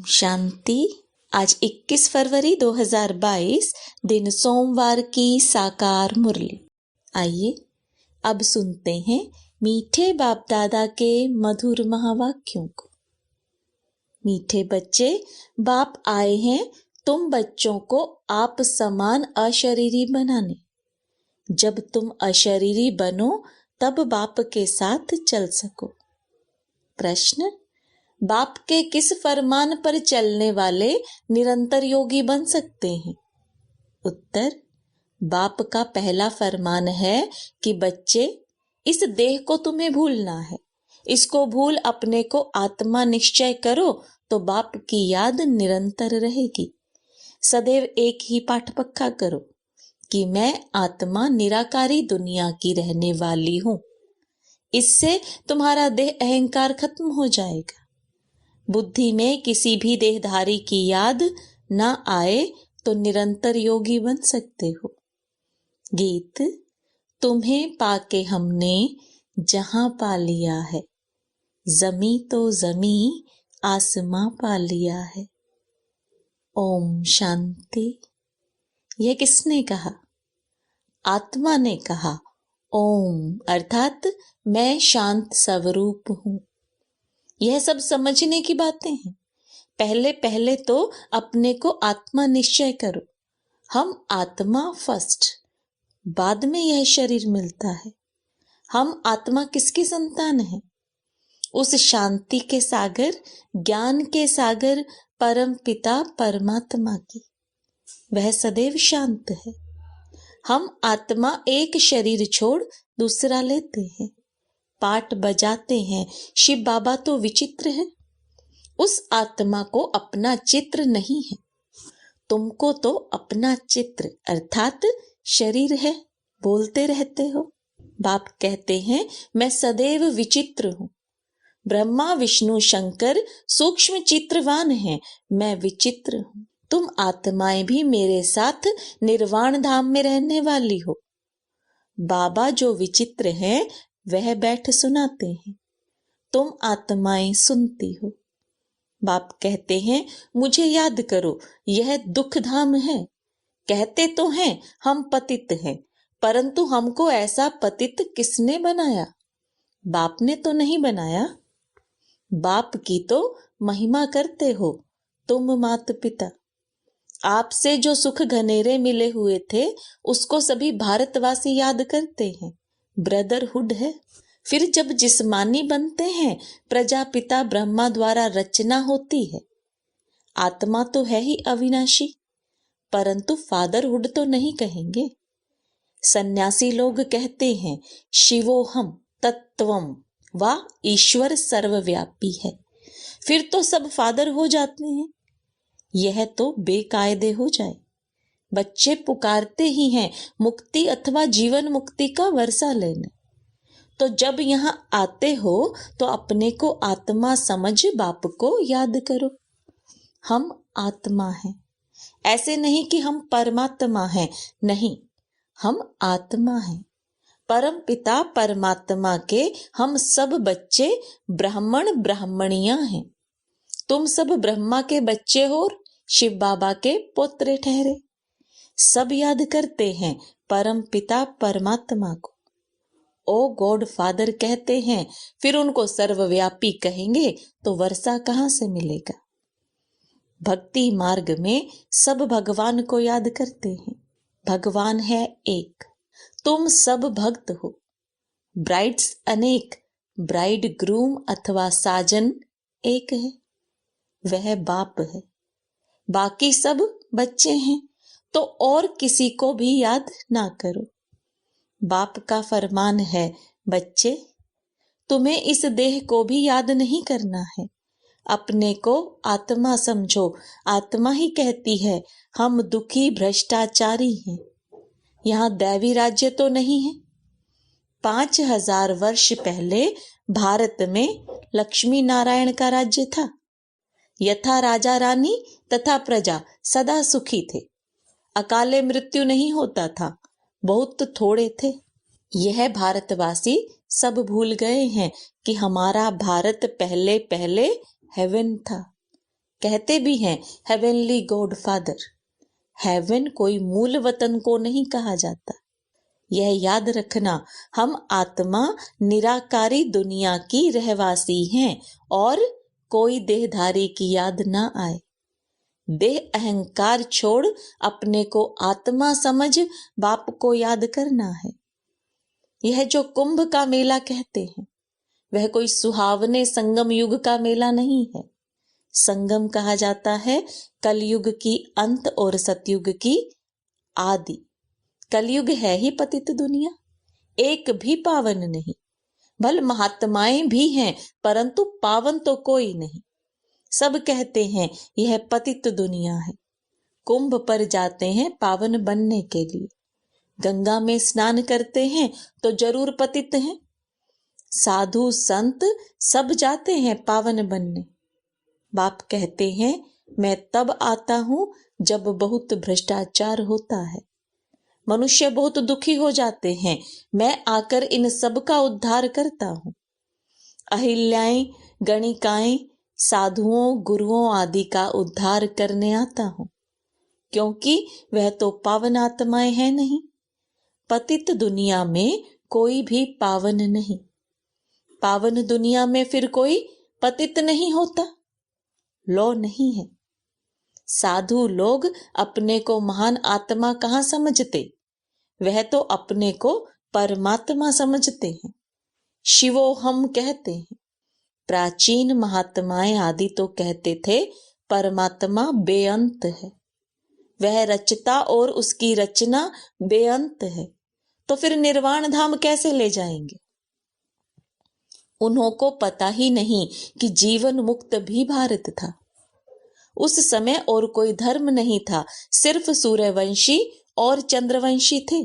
शांति। आज 21 फरवरी 2022 दिन सोमवार की साकार मुरली। आइए अब सुनते हैं मीठे बाप दादा के मधुर महावाक्यों को। मीठे बच्चे, बाप आए हैं तुम बच्चों को आप समान अशरीरी बनाने। जब तुम अशरीरी बनो तब बाप के साथ चल सको। प्रश्न: बाप के किस फरमान पर चलने वाले निरंतर योगी बन सकते हैं? उत्तर: बाप का पहला फरमान है कि बच्चे, इस देह को तुम्हें भूलना है। इसको भूल अपने को आत्मा निश्चय करो तो बाप की याद निरंतर रहेगी। सदैव एक ही पाठ पक्का करो कि मैं आत्मा निराकारी दुनिया की रहने वाली हूँ। इससे तुम्हारा देह अहंकार खत्म हो जाएगा। बुद्धि में किसी भी देहधारी की याद ना आए तो निरंतर योगी बन सकते हो। गीत: तुम्हें पाके हमने जहां पा लिया है, जमी तो जमी आसमां पा लिया है। ओम शांति। यह किसने कहा? आत्मा ने कहा। ओम अर्थात मैं शांत स्वरूप हूं। यह सब समझने की बातें हैं। पहले पहले तो अपने को आत्मा निश्चय करो। हम आत्मा फर्स्ट, बाद में यह शरीर मिलता है। हम आत्मा किसकी संतान है? उस शांति के सागर, ज्ञान के सागर परम पिता परमात्मा की। वह सदैव शांत है। हम आत्मा एक शरीर छोड़ दूसरा लेते हैं, पाठ बजाते हैं। शिव बाबा तो विचित्र है। उस आत्मा को अपना चित्र नहीं है। तुमको तो अपना चित्र अर्थात शरीर है, बोलते रहते हो। बाप कहते हैं मैं सदैव विचित्र हूँ। ब्रह्मा विष्णु शंकर सूक्ष्म चित्रवान हैं, मैं विचित्र हूँ। तुम आत्माएं भी मेरे साथ निर्वाण धाम में रहने वाली हो। बाबा जो विचित्र हैं वह बैठ सुनाते हैं, तुम आत्माएं सुनती हो। बाप कहते हैं मुझे याद करो, यह दुख धाम है। कहते तो हैं हम पतित हैं, परंतु हमको ऐसा पतित किसने बनाया? बाप ने तो नहीं बनाया। बाप की तो महिमा करते हो तुम माता पिता। आपसे जो सुख घनेरे मिले हुए थे उसको सभी भारतवासी याद करते हैं। ब्रदरहुड है। फिर जब जिस्मानी बनते हैं, प्रजापिता ब्रह्मा द्वारा रचना होती है। आत्मा तो है ही अविनाशी, परंतु फादरहुड तो नहीं कहेंगे। सन्यासी लोग कहते हैं शिवोहम तत्वम व ईश्वर सर्वव्यापी है। फिर तो सब फादर हो जाते हैं। यह तो बेकायदे हो जाए। बच्चे पुकारते ही हैं मुक्ति अथवा जीवन मुक्ति का वर्षा लेने। तो जब यहाँ आते हो तो अपने को आत्मा समझ बाप को याद करो। हम आत्मा हैं, ऐसे नहीं कि हम परमात्मा हैं, नहीं, हम आत्मा हैं। परम पिता परमात्मा के हम सब बच्चे ब्राह्मण ब्राह्मणियां हैं। तुम सब ब्रह्मा के बच्चे हो, शिव बाबा के पोत्रे ठहरे। सब याद करते हैं परम पिता परमात्मा को। ओ गॉड फादर कहते हैं, फिर उनको सर्वव्यापी कहेंगे तो वर्षा कहाँ से मिलेगा? भक्ति मार्ग में सब भगवान को याद करते हैं। भगवान है एक, तुम सब भक्त हो। ब्राइड्स अनेक, ब्राइड ग्रूम अथवा साजन एक है, वह बाप है। बाकी सब बच्चे हैं, तो और किसी को भी याद ना करो। बाप का फरमान है बच्चे, तुम्हें इस देह को भी याद नहीं करना है। अपने को आत्मा समझो। आत्मा ही कहती है हम दुखी भ्रष्टाचारी हैं। यहाँ दैवी राज्य तो नहीं है। 5000 वर्ष पहले भारत में लक्ष्मी नारायण का राज्य था। यथा राजा रानी तथा प्रजा सदा सुखी थे। अकाले मृत्यु नहीं होता था, बहुत थोड़े थे। यह भारतवासी सब भूल गए हैं कि हमारा भारत पहले पहले हेवन था। कहते भी हैं हेवनली गॉड फादर। हेवन कोई मूल वतन को नहीं कहा जाता। यह याद रखना, हम आत्मा निराकारी दुनिया की रहवासी हैं और कोई देहधारी की याद ना आए। देह अहंकार छोड़ अपने को आत्मा समझ बाप को याद करना है। यह जो कुंभ का मेला कहते हैं, वह कोई सुहावने संगम युग का मेला नहीं है। संगम कहा जाता है कलयुग की अंत और सतयुग की आदि। कलयुग है ही पतित दुनिया, एक भी पावन नहीं। भल महात्माएं भी हैं, परंतु पावन तो कोई नहीं। सब कहते हैं यह पतित दुनिया है। कुंभ पर जाते हैं पावन बनने के लिए। गंगा में स्नान करते हैं तो जरूर पतित हैं। साधु संत सब जाते हैं पावन बनने। बाप कहते हैं मैं तब आता हूं जब बहुत भ्रष्टाचार होता है, मनुष्य बहुत दुखी हो जाते हैं। मैं आकर इन सब का उद्धार करता हूं। अहिल्याएं, गणिकाएं, साधुओं, गुरुओं आदि का उद्धार करने आता हूं, क्योंकि वह तो पावन आत्माएं हैं नहीं। पतित दुनिया में कोई भी पावन नहीं। पावन दुनिया में फिर कोई पतित नहीं होता। लौ नहीं है। साधु लोग अपने को महान आत्मा कहाँ समझते, वह तो अपने को परमात्मा समझते हैं। शिवो हम कहते हैं। प्राचीन महात्माएं आदि तो कहते थे परमात्मा बेअंत है, वह रचता और उसकी रचना बेअंत है, तो फिर निर्वाण धाम कैसे ले जाएंगे। उन्हों को पता ही नहीं कि जीवन मुक्त भी भारत था। उस समय और कोई धर्म नहीं था, सिर्फ सूर्यवंशी और चंद्रवंशी थे।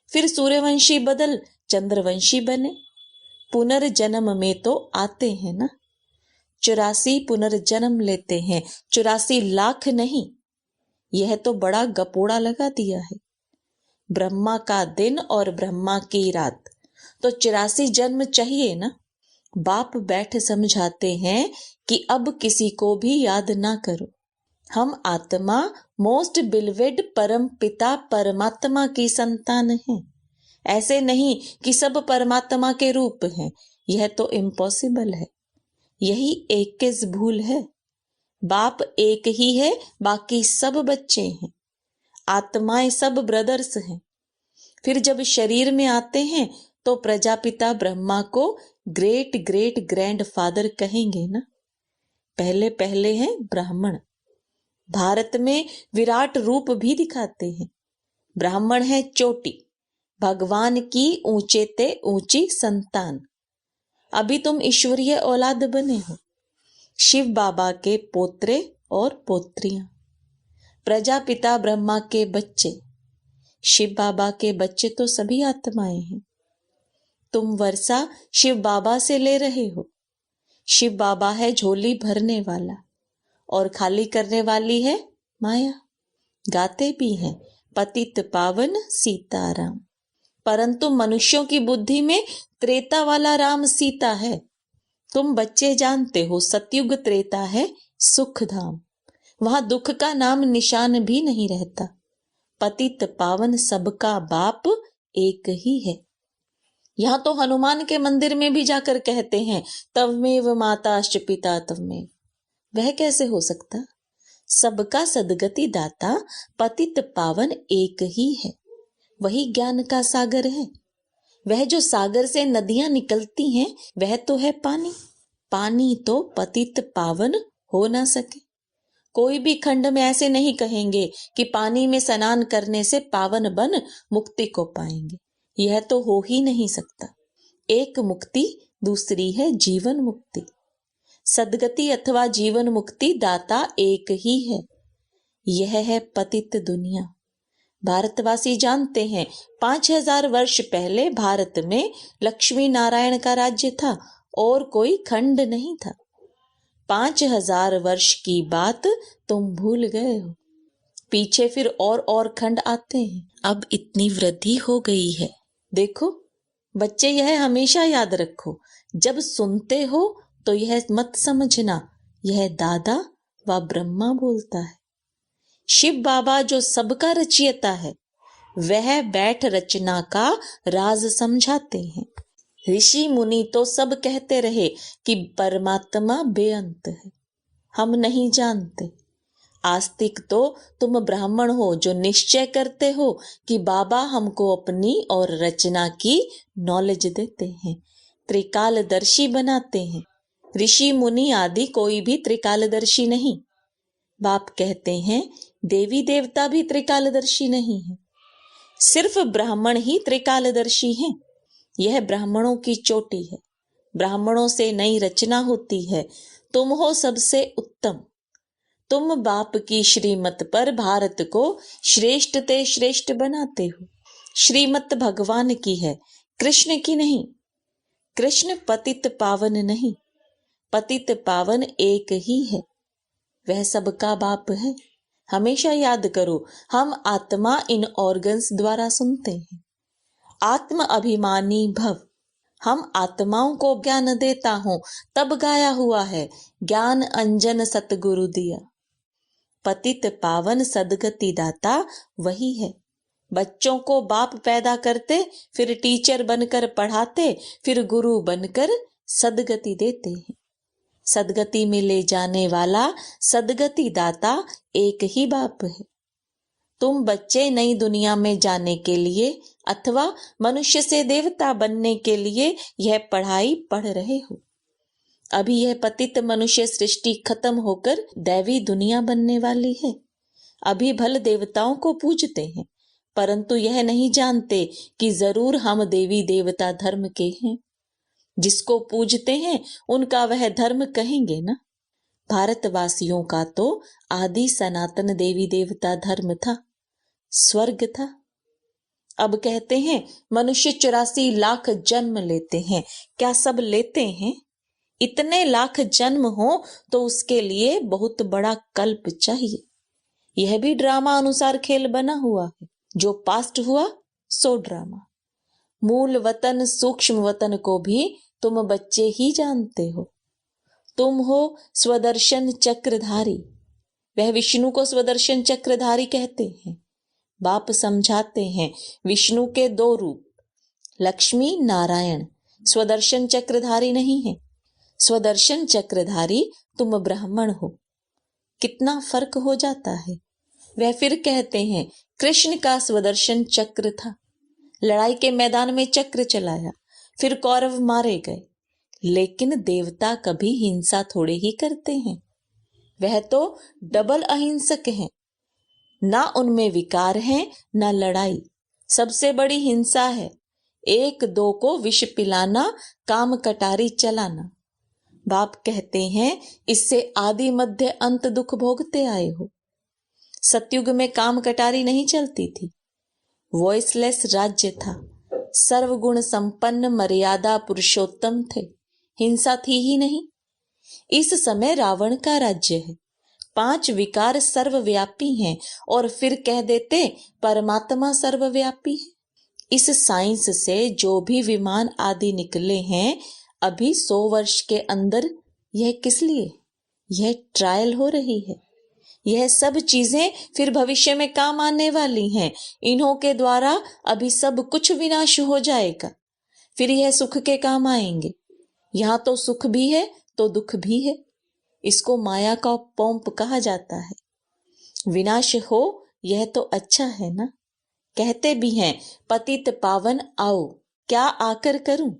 फिर सूर्यवंशी बदल चंद्रवंशी बने। पुनर्जन्म में तो आते हैं ना। 84 पुनर्जन्म लेते हैं, 84 लाख नहीं। यह तो बड़ा गपोड़ा लगा दिया है। ब्रह्मा का दिन और ब्रह्मा की रात, तो 84 जन्म चाहिए ना। बाप बैठ समझाते हैं कि अब किसी को भी याद ना करो। हम आत्मा मोस्ट बिलवेड परम पिता परमात्मा की संतान हैं। ऐसे नहीं कि सब परमात्मा के रूप हैं, यह तो इम्पॉसिबल है। यही एक किस भूल है। बाप एक ही है, बाकी सब बच्चे हैं। आत्माएं सब ब्रदर्स हैं। फिर जब शरीर में आते हैं तो प्रजापिता ब्रह्मा को ग्रेट ग्रेट ग्रैंड फादर कहेंगे ना। पहले पहले हैं ब्राह्मण। भारत में विराट रूप भी दिखाते हैं। ब्राह्मण है चोटी, भगवान की ऊंचे ते ऊंची संतान। अभी तुम ईश्वरीय औलाद बने हो, शिव बाबा के पोत्रे और पोत्रियां, प्रजापिता ब्रह्मा के बच्चे। शिव बाबा के बच्चे तो सभी आत्माएं हैं। तुम वर्षा शिव बाबा से ले रहे हो। शिव बाबा है झोली भरने वाला और खाली करने वाली है माया। गाते भी हैं पतित पावन सीताराम, परंतु मनुष्यों की बुद्धि में त्रेता वाला राम सीता है। तुम बच्चे जानते हो सतयुग त्रेता है सुख धाम, वहां दुख का नाम निशान भी नहीं रहता। पतित पावन सबका बाप एक ही है। यहाँ तो हनुमान के मंदिर में भी जाकर कहते हैं तवमेव माताश्च पिता तवमेव। वह कैसे हो सकता। सबका सदगति दाता पतित पावन एक ही है। वही ज्ञान का सागर है। वह जो सागर से नदियां निकलती हैं वह तो है पानी। पानी तो पतित पावन हो ना सके। कोई भी खंड में ऐसे नहीं कहेंगे कि पानी में स्नान करने से पावन बन मुक्ति को पाएंगे। यह तो हो ही नहीं सकता। एक मुक्ति, दूसरी है जीवन मुक्ति। सदगति अथवा जीवन मुक्ति दाता एक ही है। यह है पतित दुनिया। भारतवासी जानते हैं 5000 वर्ष पहले भारत में लक्ष्मी नारायण का राज्य था और कोई खंड नहीं था। 5000 वर्ष की बात तुम भूल गए हो। पीछे फिर और खंड आते हैं। अब इतनी वृद्धि हो गई है। देखो बच्चे, यह हमेशा याद रखो, जब सुनते हो तो यह मत समझना यह दादा वह ब्रह्मा बोलता है। शिव बाबा जो सबका रचयिता है, वह बैठ रचना का राज समझाते हैं। ऋषि मुनि तो सब कहते रहे कि परमात्मा बेअंत है, हम नहीं जानते। आस्तिक तो तुम ब्राह्मण हो जो निश्चय करते हो कि बाबा हमको अपनी और रचना की नॉलेज देते हैं, त्रिकालदर्शी बनाते हैं। ऋषि मुनि आदि कोई भी त्रिकालदर्शी नहीं। बाप कहते हैं देवी देवता भी त्रिकालदर्शी नहीं है, सिर्फ ब्राह्मण ही त्रिकालदर्शी हैं। यह ब्राह्मणों की चोटी है, ब्राह्मणों से नई रचना होती है। तुम हो सबसे उत्तम। तुम बाप की श्रीमत पर भारत को श्रेष्ठ ते श्रेष्ठ बनाते हो। श्रीमत भगवान की है, कृष्ण की नहीं। कृष्ण पतित पावन नहीं, पतित पावन एक ही है, वह सबका बाप है। हमेशा याद करो, हम आत्मा इन ऑर्गन्स द्वारा सुनते हैं। आत्म अभिमानी भव, हम आत्माओं को ज्ञान देता हूं, तब गाया हुआ है ज्ञान अंजन सतगुरु दिया। पतित पावन सदगति दाता वही है। बच्चों को बाप पैदा करते, फिर टीचर बनकर पढ़ाते, फिर गुरु बनकर सदगति देते हैं। सदगति में ले जाने वाला सदगति दाता एक ही बाप है। तुम बच्चे नई दुनिया में जाने के लिए अथवा मनुष्य से देवता बनने के लिए यह पढ़ाई पढ़ रहे हो। अभी यह पतित मनुष्य सृष्टि खत्म होकर दैवी दुनिया बनने वाली है। अभी भल देवताओं को पूजते हैं, परंतु यह नहीं जानते कि जरूर हम देवी देवता धर्म के हैं। जिसको पूजते हैं उनका वह धर्म कहेंगे ना। भारतवासियों का तो आदि सनातन देवी देवता धर्म था, स्वर्ग था। अब कहते हैं मनुष्य 84 लाख जन्म लेते हैं। क्या सब लेते हैं? इतने लाख जन्म हो तो उसके लिए बहुत बड़ा कल्प चाहिए। यह भी ड्रामा अनुसार खेल बना हुआ है। जो पास्ट हुआ सो ड्रामा। मूल वतन सूक्ष्म वतन को भी तुम बच्चे ही जानते हो। तुम हो स्वदर्शन चक्रधारी। वह विष्णु को स्वदर्शन चक्रधारी कहते हैं। बाप समझाते हैं विष्णु के 2 रूप, लक्ष्मी नारायण। स्वदर्शन चक्रधारी नहीं है। स्वदर्शन चक्रधारी तुम ब्राह्मण हो। कितना फर्क हो जाता है। वह फिर कहते हैं कृष्ण का स्वदर्शन चक्र था, लड़ाई के मैदान में चक्र चलाया, फिर कौरव मारे गए। लेकिन देवता कभी हिंसा थोड़े ही करते हैं। वह तो डबल अहिंसक हैं। ना उनमें विकार है ना लड़ाई। सबसे बड़ी हिंसा है 1-2 को विष पिलाना, काम कटारी चलाना। बाप कहते हैं इससे आदि मध्य अंत दुख भोगते आए हो। सतयुग में काम कटारी नहीं चलती थी। वॉइसलेस राज्य था। सर्वगुण संपन्न मर्यादा पुरुषोत्तम थे। हिंसा थी ही नहीं। इस समय रावण का राज्य है। 5 विकार सर्वव्यापी हैं और फिर कह देते परमात्मा सर्वव्यापी है। इस साइंस से जो भी विमान आदि निकले हैं अभी 100 वर्ष के अंदर, यह किस लिए? यह ट्रायल हो रही है। यह सब चीजें फिर भविष्य में काम आने वाली हैं। इन्हों के द्वारा अभी सब कुछ विनाश हो जाएगा, फिर यह सुख के काम आएंगे। यहाँ तो सुख भी है तो दुख भी है। इसको माया का पोंप कहा जाता है। विनाश हो यह तो अच्छा है ना। कहते भी हैं पतित पावन आओ, क्या आकर करूं?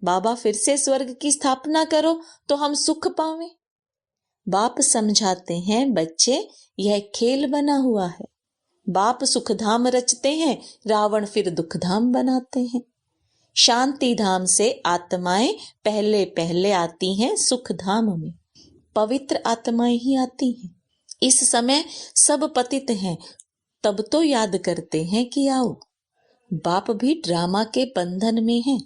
बाबा फिर से स्वर्ग की स्थापना करो तो हम सुख पावें। बाप समझाते हैं बच्चे यह खेल बना हुआ है। बाप सुखधाम रचते हैं, रावण फिर दुखधाम बनाते हैं। शांति धाम से आत्माएं पहले पहले आती हैं सुखधाम में। पवित्र आत्माएं ही आती हैं। इस समय सब पतित हैं, तब तो याद करते हैं कि आओ। बाप भी ड्रामा के बंधन में हैं।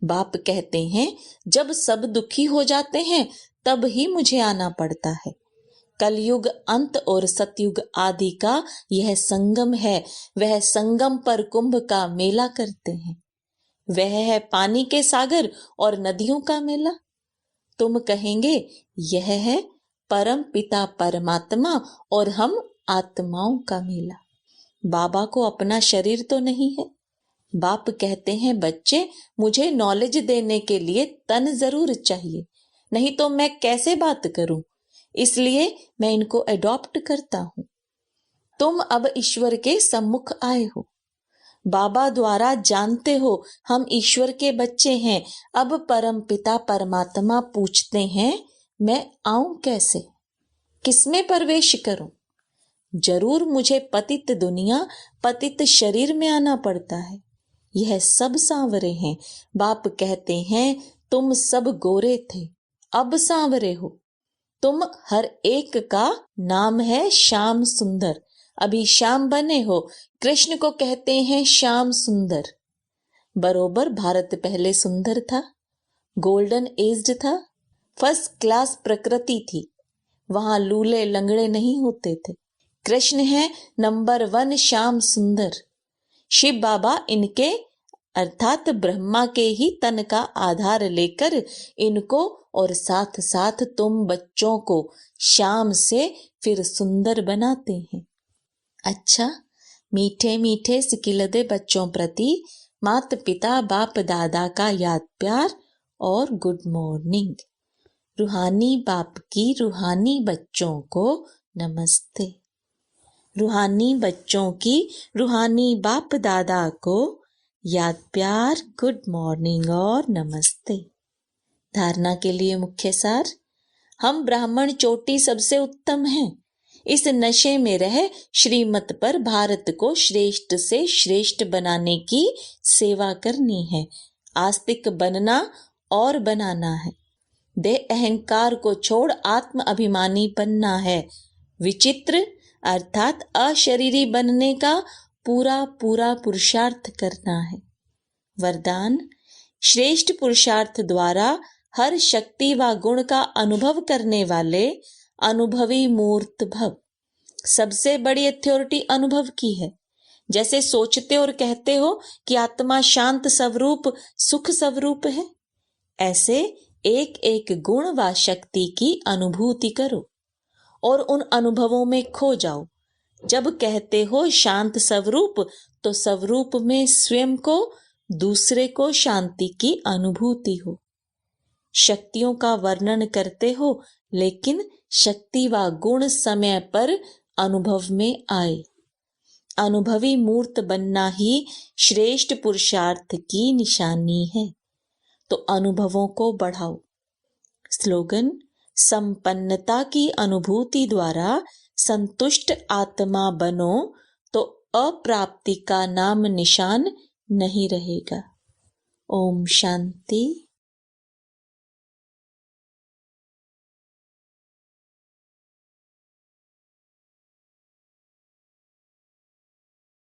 बाप कहते हैं जब सब दुखी हो जाते हैं तब ही मुझे आना पड़ता है। कलयुग अंत और सतयुग आदि का यह संगम है। वह संगम पर कुंभ का मेला करते हैं। वह है पानी के सागर और नदियों का मेला। तुम कहेंगे यह है परम पिता परमात्मा और हम आत्माओं का मेला। बाबा को अपना शरीर तो नहीं है। बाप कहते हैं बच्चे, मुझे नॉलेज देने के लिए तन जरूर चाहिए, नहीं तो मैं कैसे बात करूं, इसलिए मैं इनको अडॉप्ट करता हूं। तुम अब ईश्वर के सम्मुख आए हो, बाबा द्वारा जानते हो हम ईश्वर के बच्चे हैं। अब परम पिता परमात्मा पूछते हैं मैं आऊं कैसे, किसमें प्रवेश करूं? जरूर मुझे पतित दुनिया, पतित शरीर में आना पड़ता है। यह सब सांवरे हैं। बाप कहते हैं तुम सब गोरे थे, अब सांवरे हो। तुम हर एक का नाम है श्याम सुंदर, अभी श्याम बने हो। कृष्ण को कहते हैं श्याम सुंदर। बरोबर भारत पहले सुंदर था, गोल्डन एज्ड था, फर्स्ट क्लास प्रकृति थी, वहां लूले लंगड़े नहीं होते थे। कृष्ण है नंबर 1 श्याम सुंदर। शिव बाबा इनके अर्थात ब्रह्मा के ही तन का आधार लेकर इनको और साथ साथ तुम बच्चों को श्याम से फिर सुंदर बनाते हैं। अच्छा, मीठे मीठे सिकिलदे बच्चों प्रति माता पिता बाप दादा का याद प्यार और गुड मॉर्निंग। रूहानी बाप की रूहानी बच्चों को नमस्ते। रूहानी बच्चों की रूहानी बाप दादा को याद प्यार, गुड मॉर्निंग और नमस्ते। धारणा के लिए मुख्य सार, हम ब्राह्मण चोटी सबसे उत्तम हैं। इस नशे में रह श्रीमत पर भारत को श्रेष्ठ से श्रेष्ठ बनाने की सेवा करनी है। आस्तिक बनना और बनाना है। देह अहंकार को छोड़ आत्म अभिमानी बनना है। विचित्र अर्थात अशरीरी बनने का पूरा पूरा पुरुषार्थ करना है। वरदान, श्रेष्ठ पुरुषार्थ द्वारा हर शक्ति व गुण का अनुभव करने वाले अनुभवी मूर्त भव। सबसे बड़ी अथॉरिटी अनुभव की है। जैसे सोचते और कहते हो कि आत्मा शांत स्वरूप सुख स्वरूप है, ऐसे एक एक गुण व शक्ति की अनुभूति करो और उन अनुभवों में खो जाओ। जब कहते हो शांत स्वरूप, तो स्वरूप में स्वयं को, दूसरे को शांति की अनुभूति हो। शक्तियों का वर्णन करते हो, लेकिन शक्ति व गुण समय पर अनुभव में आए। अनुभवी मूर्त बनना ही श्रेष्ठ पुरुषार्थ की निशानी है। तो अनुभवों को बढ़ाओ। स्लोगन, संपन्नता की अनुभूति द्वारा संतुष्ट आत्मा बनो तो अप्राप्ति का नाम निशान नहीं रहेगा। ओम शांति।